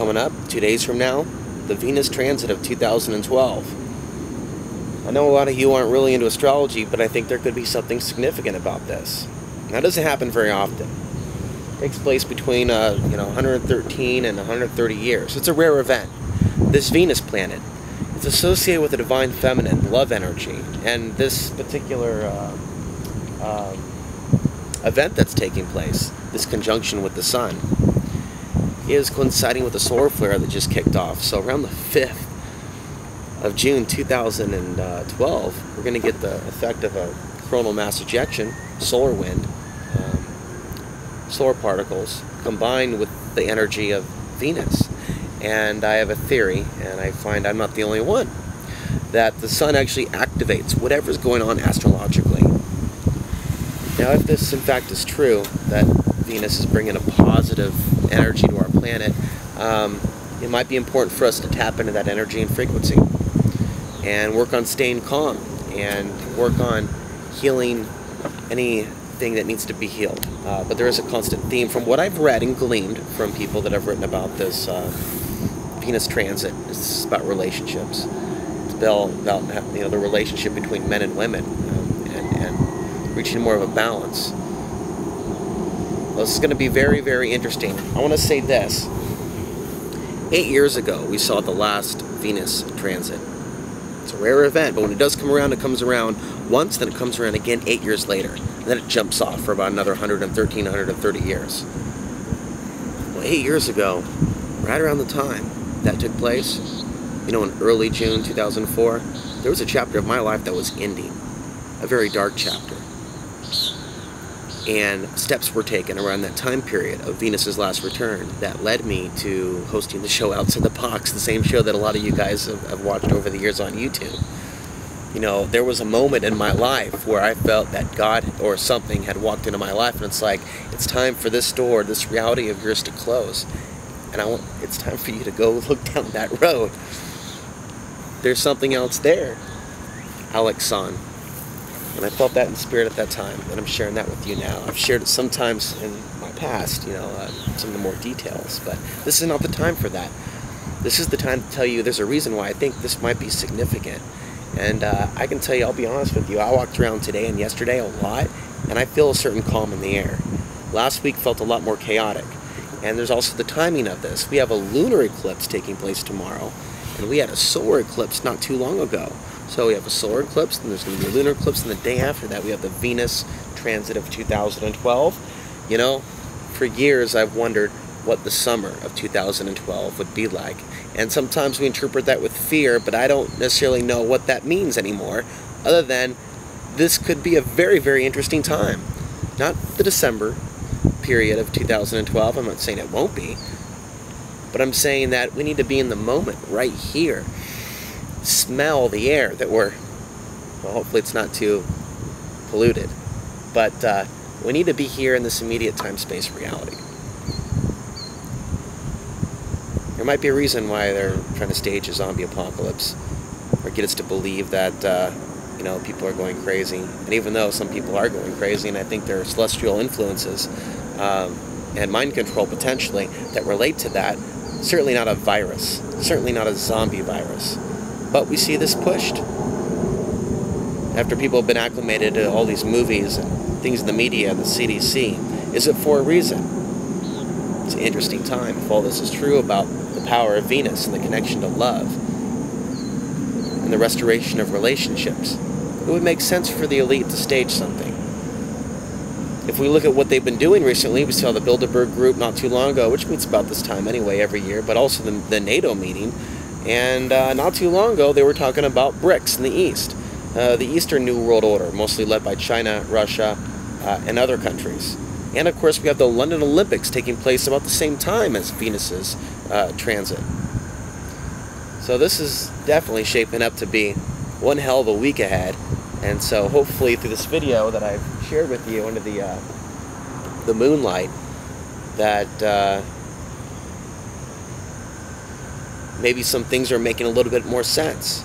coming up 2 days from now, the Venus transit of 2012. I know a lot of you aren't really into astrology, but I think there could be something significant about this. Now, it doesn't happen very often. It takes place between 113 and 130 years. It's a rare event. This Venus planet is associated with the divine feminine, love energy, and this particular event that's taking place, this conjunction with the sun, is coinciding with the solar flare that just kicked off. So around the 5th of June 2012, we're going to get the effect of a coronal mass ejection, solar wind, solar particles, combined with the energy of Venus. And I have a theory, and I find I'm not the only one, that the sun actually activates whatever's going on astrologically. Now, if this in fact is true, that Venus is bringing a positive energy to our planet, it might be important for us to tap into that energy and frequency and work on staying calm and work on healing anything that needs to be healed. But there is a constant theme from what I've read and gleaned from people that have written about this Venus transit. It's about relationships. It's about the relationship between men and women, and reaching more of a balance. Well, this is going to be very, very interesting. I want to say this. 8 years ago, we saw the last Venus transit. It's a rare event, but when it does come around, it comes around once, then it comes around again 8 years later. And then it jumps off for about another 113, 130 years. Well, 8 years ago, right around the time that took place, in early June 2004, there was a chapter of my life that was ending. A very dark chapter. And steps were taken around that time period of Venus's last return that led me to hosting the show Outside the Box, the same show that a lot of you guys have watched over the years on YouTube. There was a moment in my life where I felt that God or something had walked into my life, and it's like, it's time for this door, this reality of yours to close. And it's time for you to go look down that road. There's something else there, Alex Son. And I felt that in spirit at that time, and I'm sharing that with you now. I've shared it sometimes in my past, some of the more details, but this is not the time for that. This is the time to tell you there's a reason why I think this might be significant. And I can tell you, I'll be honest with you, I walked around today and yesterday a lot, and I feel a certain calm in the air. Last week felt a lot more chaotic. And there's also the timing of this. We have a lunar eclipse taking place tomorrow, and we had a solar eclipse not too long ago. So we have a solar eclipse, then there's going to be a lunar eclipse, and the day after that we have the Venus transit of 2012. For years I've wondered what the summer of 2012 would be like. And sometimes we interpret that with fear, but I don't necessarily know what that means anymore, other than this could be a very, very interesting time. Not the December period of 2012, I'm not saying it won't be, but I'm saying that we need to be in the moment right here. Smell the air that well, hopefully it's not too polluted, but we need to be here in this immediate time-space reality. There might be a reason why they're trying to stage a zombie apocalypse, or get us to believe that people are going crazy. And even though some people are going crazy, and I think there are celestial influences and mind control potentially that relate to that, certainly not a virus, certainly not a zombie virus. But we see this pushed. After people have been acclimated to all these movies and things in the media and the CDC, is it for a reason? It's an interesting time if all this is true about the power of Venus and the connection to love and the restoration of relationships. It would make sense for the elite to stage something. If we look at what they've been doing recently, we saw the Bilderberg group not too long ago, which meets about this time anyway every year, but also the NATO meeting. And not too long ago, they were talking about BRICS in the East, the Eastern New World Order, mostly led by China, Russia, and other countries. And of course, we have the London Olympics taking place about the same time as Venus's transit. So this is definitely shaping up to be one hell of a week ahead. And so hopefully through this video that I've shared with you under the moonlight, that maybe some things are making a little bit more sense.